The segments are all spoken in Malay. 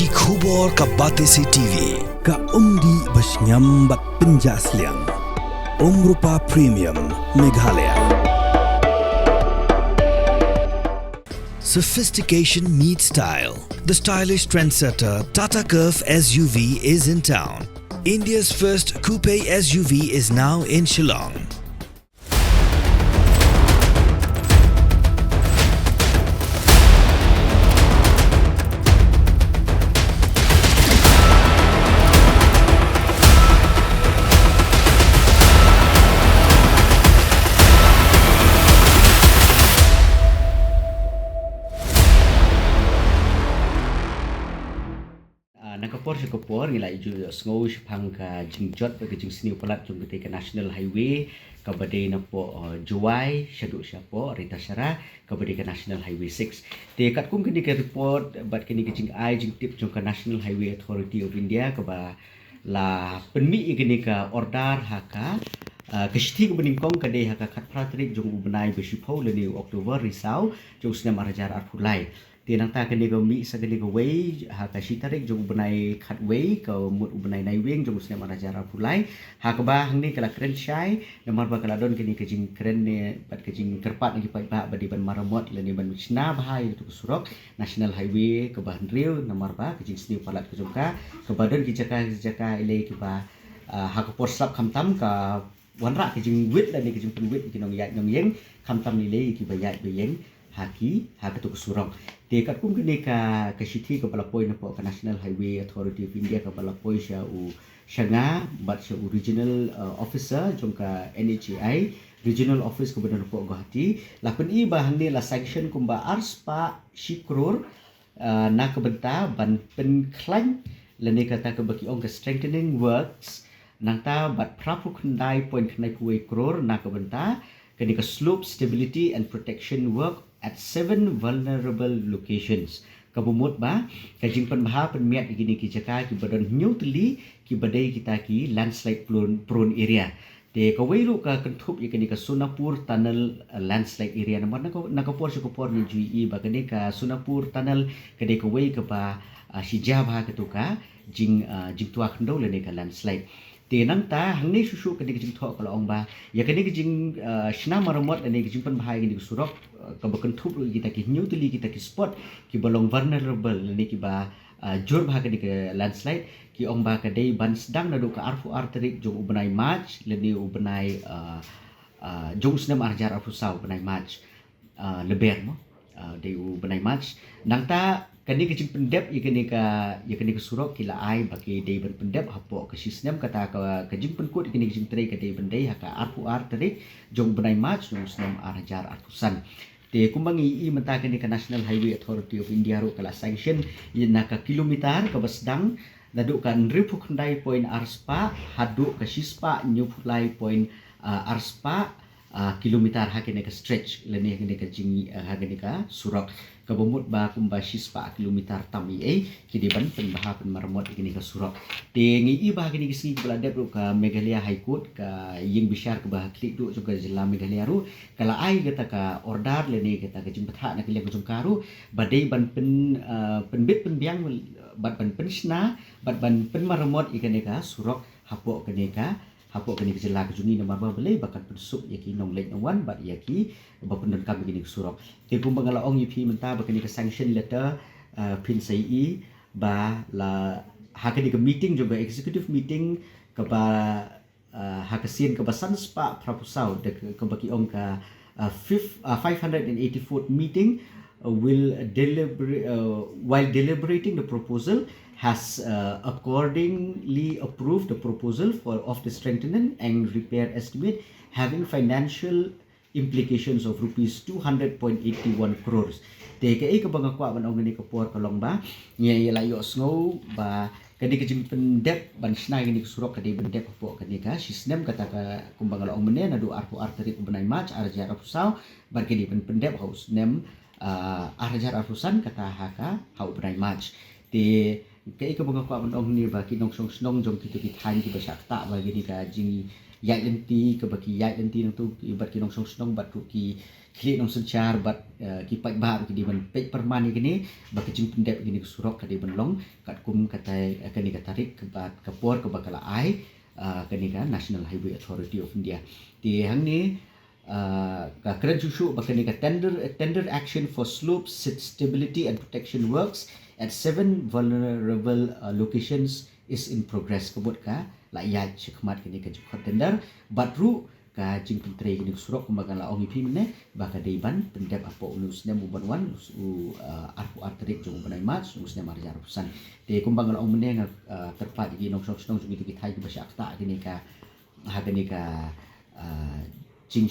Ki khubor ka Batesi TV. Ka umdi basnyam bak penjaslian. Rupa Premium Meghalaya. Sophistication meets style. The stylish trendsetter Tata Curve SUV is in town. India's first coupe SUV is now in Shillong. Nakapor ngila iju sngau shpang ka jingjot ba jing sniu palat jung ke national highway ka badai na po juai shadu syapo rita syara ka badai ka national highway 6 te kat kum kini ke report bat kini ke jing ai jing tip jung ka national highway authority of India ka ba la penmi kini ka ordar haka keshti ke beningkong ka dei haka khat pratrik jung ubnai besipau le ni Oktober risau jung snam arajar arpulai Tiang ta kini ko mi sa kini ko way ha ka sitarik jung benai khat way ko mut benai nai weng jung snem ara jara pulai ha ka ba hang ni kala kren shai namar ba kala don kini ke jing kren ne pat ke jing kerpat ni pai ba di ban maramot le ni ban chna bahai tu surok national highway ke ban riu namar ba ke jing sni palat ke jungka ke badan ki jaka ile ki ba ha ka por slap kham tam ka wanra ke jing wit le ni ke jing pen wit ki nong ya nong yeng kham tam ni le ki ba ya be yeng haki tu surok dekat kum kini ka sithi ka balapoi na po ka National Highway Authority of India ka balapoi siya u syanga bat siya u regional officer jong ka NHAI regional office ka badan po Guwahati lapen i bahang ni la sanction kumba arspa shikrur na kabenta ban penklan lene kata ka baki ong ka strengthening works nangta bat prapu khandai point khnai kuai kror na kabenta kani ka slope stability and protection work at 7 vulnerable locations. Kabumut ba kajing panbaha panmiat gini ki jaka ki badan new teli ki badai kita ki landslide prone area. De kawairu ka kentup ikani ka Sunapur tunnel landslide area namar nakapor sa kapor ni GE ba kani ka Sunapur tunnel kade kawai ka ba sijah ba ketuka jing tua kendo le ka landslide. Tenang ta hang ni susu kini jing thok kalau ong ba ya kini jing shna maramot ani jing pan bahai ni surok ka bakan thup kita ki new teli kita ki spot ki balong vulnerable ni ki ba jor bah kini ke landslide ki ong ba ka dei ban sedang nadu ka arfu arterik jong ubenai match le ni ubenai jong snam arjar arfu sau ubenai match leber mo dei ubenai match nang ta kani ke jing pendep ya kani ka surok kila ai bagi dei ban pendep hapo ke sistem kata ka jing penkut kini jing trai ka dei bandai haka arfu arterik jong benai match jong snam arjar arfusan te kumbangi i menta kini ka National Highway Authority of India ro kala sanction ina ka kilometer ka basdang nadu kan ripu khandai point arspa hadu ka sispa new fulai point arspa kilometer hakene ka stretch lene hakene ka jing hakene ka surok kabumut ba kumba sispa kilometer tami kidi ban penbaha penmarmot kini ka surok te ngi i ba kini kisi belade ro ka Meghalaya High Court ka ying bishar ka ba klik do juga jilla Meghalaya ru kala ai kata ka ordar lene kata ka jimpatha na kile ka jungkaru badai ban penbit penbiang bat ban pensna bat ban penmarmot ikane ka surok hapo kene ka hapo kini kejela kejuni na marba belai bakat pensup yaki nong lek nong wan bat yaki bapendan kami kini surok te pun bangala ong yupi menta bakani ke sanction letter pin sai ba la hakani ke meeting juga executive meeting ke ba hakasin ke basan spa proposal de ke baki ong ka 584th meeting will deliberate while deliberating the proposal has accordingly approved the proposal of the strengthening and repair estimate having financial implications of rupees 200.81 crores. Teka ka bang akwa ban ong ni kapor kalong ba nya layo snow ba kadi ka jing pendep ban snai ni surok kadi pendep po kadi ka sistem kata ka kumbang ong menen adu arfu arteri benai match arjar afusau bar kadi pendep haus nem arjar afusan kata haka hau benai match te kai ka bang akwa ban ong ni ba kinong song snong jong kitu ki thain ki basak ta ba gini ka jing yai lenti ke baki yai lenti nang tu ibat ki nong song bat tu ki klik nong sencar bat ki pai ba ki di ban pek permani kini baki jing pendep gini ke surok ka di ban long kat kum katai kani ka tarik ke bat kapor ke bakala ai kani ka National Highway Authority of India ti hang ni ka keren susu bakani ka tender action for slope stability and protection works at 7 vulnerable locations is in progress kebut ka la ya chikmat kini ka jukot tender batru ka jing pentre kini surok kumbagan la ongi pimne baka deiban pendep apa unus ne buban wan arpu arterik jung banai mat unus ne marjar pusan te kumbagan ong mene terpat gi nong sok sungi tu kitai ki basya akta kini ka kini ka jing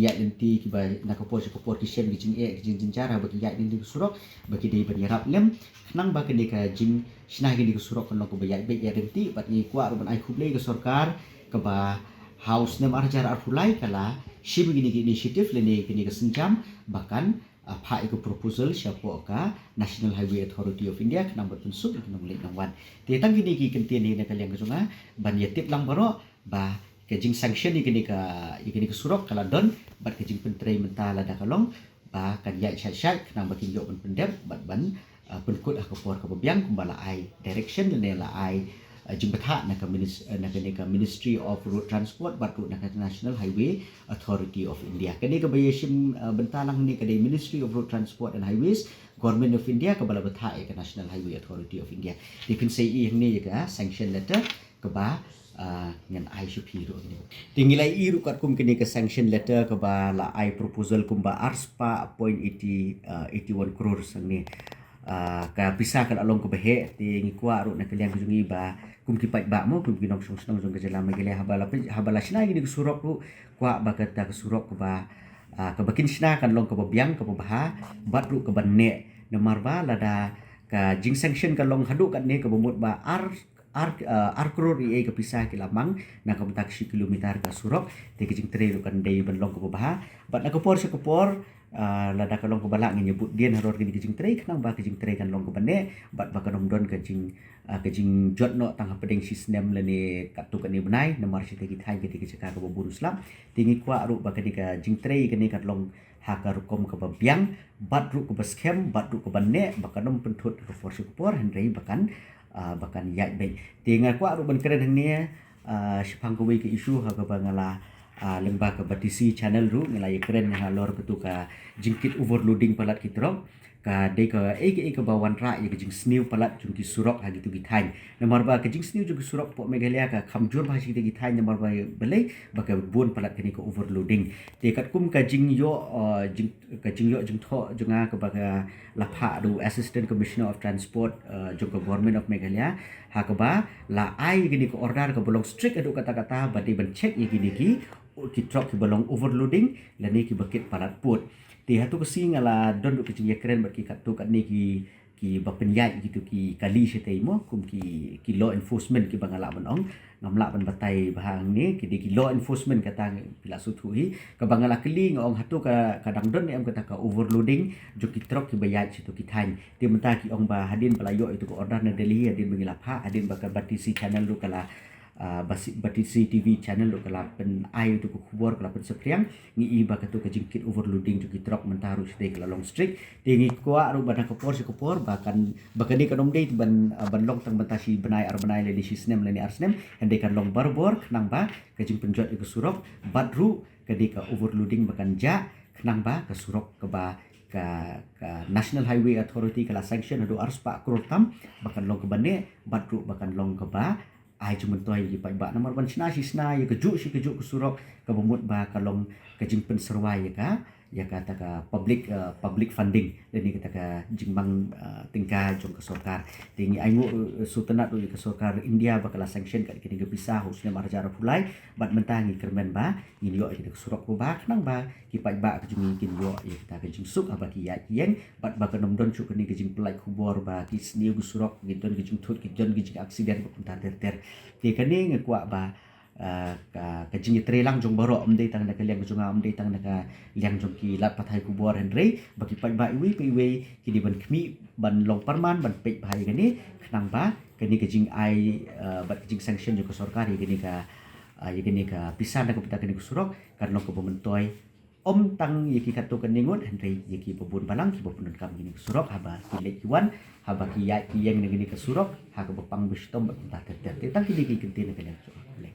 ya lenti ki ba nakapor ki shen ki jing cara bagi ya lenti surok bagi dei ban yarap lem nang ba kini ka jing snah kini surok kan ko ba ya be ya lenti bat ni kwa ruban ai khuble ke sarkar ke ba house nem arjar arhulai kala shim gini initiative leni kini ke senjam bahkan apa itu proposal siapa ka National Highway Authority of India kenang bertunsuk kenang lek nang wan tetang gini ki kentian ni nakal yang kesunga ban yatip lang baro ba kejing sanction ni kini ke surok kala don bat kejing pentrei mentala da kalong ba kan ya syat kenang bakin yo pendep bat ban penkut akapor ka biang kumbala ai direction ne la ai jing betha nak Ministry of Road Transport batu nak National Highway Authority of India kini ke bayashim bentalang ni ke Ministry of Road Transport and Highways Government of India ke bala betha ke National Highway Authority of India dipin sei ni ke sanction letter ke ba ngan ai shupi ro ni tingilai iru kat kum kini ke sanction letter ke ba la ai proposal kum ba arspa 81 crore sang ni ka pisah kan along ke behe ti ngikwa ro nak liang kujungi ba kum kipat ba mo kum kinong song jong ke jalan megele habala sina gini ke surok ru kwa ba kata ke surok ke ba ke bakin sina kan long ke biang ke baha bat ru ke banne nemar ba lada ka jing sanction kan long hadu kan ne ke bomut ba ar crore ke pisah ke lamang na ka betak kilometer ke surok te ke jing tre ru kan dei ban long ke baha bat nak ke por lada kalong ke balak nyebut dia haror gini kejing tray kenang ba kejing tray kan long ke bane bat ba kanom don kejing jot no tang pedeng sistem leni katu kan ni benai nomor site ki thai ke ceka ke buru slam tingi kwa ru ba keni ka jing tray keni kat long haka rukom ke biang bat ru ke baskem bat ru ke bane ba kanom pentut ke force por hendrei bahkan ya baik tinga kwa ru ban keren ni sipang ke isu ha ke bangala lembaga batisi channel ru ngelai keren yang lor betu ka jingkit overloading palat kitrok ka de ka ke bawan ra ye jing sniu palat jung ki surok ha gitu githain nomor ba ke jing sniu jung surok po Meghalaya ka khamjur ba si githain nomor ba belai ba ka bon palat kini ka overloading te kat kum ka jing yo jing tho junga ka ba ka lapha ru Assistant Commissioner of Transport jung ka Government of Meghalaya ha ka ba la ai gini ka order ka belong strict adu kata-kata ba de ban check ye gini ki truck ki belong overloading la ni ki bakit palat put ti hatu kesing ala don duk kecing keren baki katu kat ni ki bapenyai gitu ki kali setai mo kum ki law enforcement ki bangala menong ngamla ban batai bahang ni ki law enforcement kata pila suthui ka bangala keli ngong hatu ka kadang don em kata ka overloading jo ki truck ki bayat situ ki thain ti menta ki ong ba hadin pelayo itu ko order na Delhi hadin bangilapha hadin bakal batisi channel lu kala batisi TV channel lo kala pen ai tu ko khubor kala pen sepriang ni iba ka tu ka jingkit overloading tu ki truck mentaru sedai kala long street tingi kwa ru bana kopor bahkan ni kanom dei ban long tang batasi benai le di sistem le ni arsnem hande kan long barbor nang ba ka jing penjot ke surok badru ka di ka overloading bahkan ja nang ba ka surok ke ba ka National Highway Authority kala sanction adu arspa crore tam bahkan long ke bane badru bahkan long ke ba ai cuma toy ji pai ba nomor ban sna ye kejuk ke surok ke bomut ba kalong ke jing pen serwai ya kata ka public funding dan ni kata ka jingbang tingka jong ke sorkar tingi ai ngo sultanat ke sorkar India bakal sanction kat kini ke pisah husnya marjara pulai bat mentangi kermen ba ini yo ke surok ba nang ba ki pai ba ke jing kin yo ya kata ke jing suk aba ki ya yen bat ba ke nom don chu kini ke jing pelai kubor ba ki sniu ke surok gidon ke jing thut ki jon ke jing aksiden ba kuntar ter ti kani ngekwa ba ka jing trelang jong baro amdei tang nak liang jong amdei tang nak liang jong ki lat pathai kubor henry bagi pai ba wi ki di ban khmi ban long parman ban pe bhai gani khnang ba kani ke jing ai bat jing sanction jo ko sarkar gani ka ya gini ka pisan aku pita kini kusurok karena ko pementoy om tang yaki katu keningun Henry yaki bebun balang ki bebun kam gini kusurok haba kilek kiwan haba ki ya ki yang gini kusurok ha ko bepang bistom tentang kini ki kentin kalian boleh